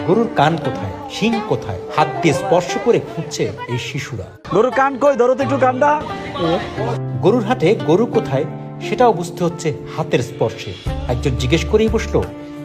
গরুর কান কোথায়, শিং কোথায়, হাত দিয়ে স্পর্শ করে খুঁজছে এই শিশুরা। গরুর কান কই, ধরো তো একটু কানটা। গরুর হাটে গরু কোথায় সেটাও বুঝতে হচ্ছে হাতের স্পর্শে। একজন জিজ্ঞেস করেই বসলো,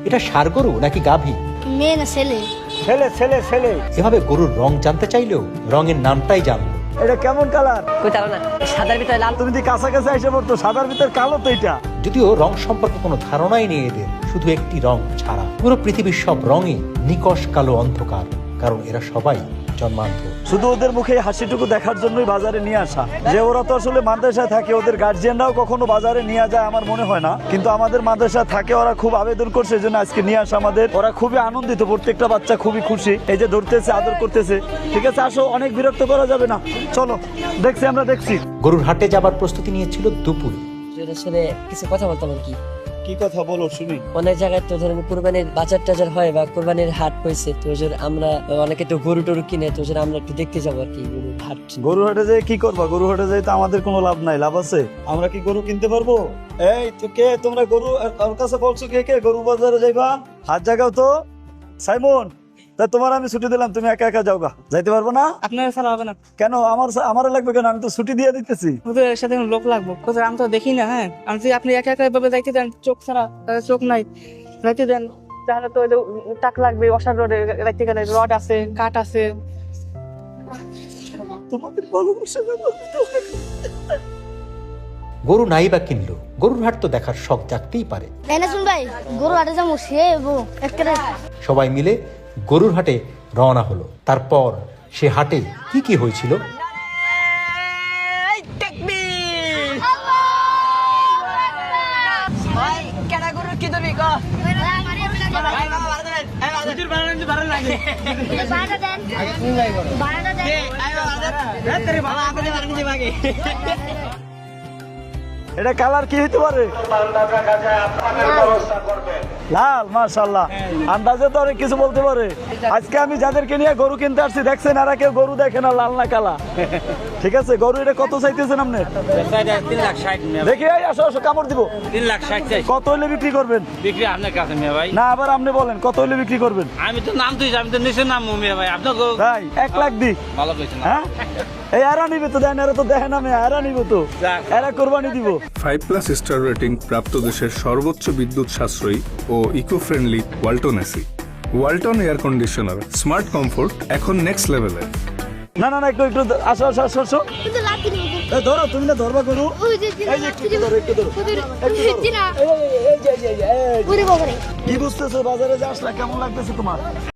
এটা ষাঁড় গরু নাকি গাভী? মেয়ে না ছেলে? ছেলে ছেলে ছেলে। এভাবে গরুর রং জানতে চাইলেও রঙের নামটাই জানলো। এটা কেমন কালার? কই তারা না সাদার ভিতরে লাল। তুমি যদি কাছাকাছি এসে পড়তো, সাদার ভিতর কালো তো এটা। যদিও রং সম্পর্কে কোনো ধারণাই নেই এদের, শুধু একটি রং ছাড়া। পুরো পৃথিবীর সব রঙই নিকশ কালো অন্ধকার, কারণ এরা সবাই জন্মান্ধ। শুধু ওদের মুখে হাসিটুকু দেখার জন্যই বাজারে নিয়ে আসা। যে ওরা তো আসলে মাদ্রাসায় থাকে, ওদের গার্জিয়ানরাও কখনো বাজারে নিয়ে যায় আমার মনে হয় না, কিন্তু আমাদের মাদ্রাসায় থাকে, ওরা খুব আবেদন করছে এই জন্য আজকে নিয়ে আসা আমাদের। ওরা খুবই আনন্দিত, প্রত্যেকটা বাচ্চা খুবই খুশি, এই যে ধরতেছে, আদর করতেছে। ঠিক আছে, আসো, অনেক বিরক্ত করা যাবে না, চলো। দেখছি, আমরা দেখছি। গরুর হাটে যাবার প্রস্তুতি নিয়েছিল দুপুরে। আসলে কিছু কথা বলতাম আর কি। কি কথা বলো শুনি। অনেক জায়গায় তো ধরেন কুরবানির বাজার টাজার হয় বা কুরবানির হাট হয়েছে, তো ওই জন্য আমরা অনেকে তো গরু টরু কিনে, তো ওই জন্য আমরা একটু দেখতে যাবো আর কি গরুর হাট। গরু হাটে যাই কি করবা? গরু হাটে যাই তো আমাদের কোনো লাভ নাই। লাভ আছে? আমরা কি গরু কিনতে পারবো? এই তো কে তোমরা গরু ওর কাছে বলছো, কে কে গরু বাজারে যাইবা? হাত জাগাও তো। সাইমন, তা তোমার আমি ছুটি দিলাম, তুমি একা একা যাও গা। যাইতে পারবো না? আপনার ছাড়া হবে না। কেন? আমার লাগবে কেন? আমি তো ছুটি দিয়ে দিতেছি। ওদের সাথে লোক লাগবো কোথায়, আমি তো দেখি না। হ্যাঁ, আমি যদি আপনি একা একা এভাবে যাইতে দেন, চোখ ছাড়া, চোখ নাই, যাইতে দেন, তাহলে তো টাক লাগবে। অসার রোডে যাইতে গেলে রড আছে, কাঠ আছে। তোমাদের ভালোবাসা গরু নাই বা কিনলো, গরুর হাট তো দেখার শখ জাগতেই পারে। শুন ভাই, গরু হাটে যাবো, সে একেবারে সবাই মিলে গরুর হাটে রওনা হলো। তারপর সে হাটে কি কি হয়েছিল এটা কালার কি হইতে পারে? লাল। মাশাআল্লাহ, আন্দাজে তো অনেক কিছু বলতে পারে। আজকে আমি যাদেরকে নিয়ে গরু কিনতে আসছি, দেখছেন এরা কেউ গরু দেখে না, লাল না কালা। ঠিক আছে, গরু এটা কত চাইতেছেন আপনি? দেখি, আসো আসো, কামড় দিব। 3,60,000 কত হইলে বিক্রি করবেন? বিক্রি আপনার কাছে মিয়া ভাই। না, আবার আপনি বলেন কত হইলে বিক্রি করবেন? আমি তো নাম তুই, আমি তো নিচে নাম মিয়া ভাই। আপনার ভাই 1 লাখ দি। ভালো কইছেন। হ্যাঁ, এই এরা নিবে তো, দেন, এরা তো দেখেন আমি, এরা নিব তো, এরা কোরবানি দিব। 5+ স্টার রেটিং প্রাপ্ত দেশের সর্বোচ্চ বিদ্যুৎ সাশ্রয়ী ও eco friendly Walton AC. Walton air conditioner, smart comfort এখন নেক্সট লেভেলে। না না না, একটু একটু আসো আসো আসো আসো। কিন্তু লাঠি নিব। এই ধরো, তুমি না ধরবা গরু। ওই যে এই যে একটু ধরো, একটু ধরো। দিনা এই যে, এই যে, এই যে, এই যে। ওরে বাবা রে। কি বুঝতেছো? বাজারে যে আসলা, কেমন লাগতেছে তোমার?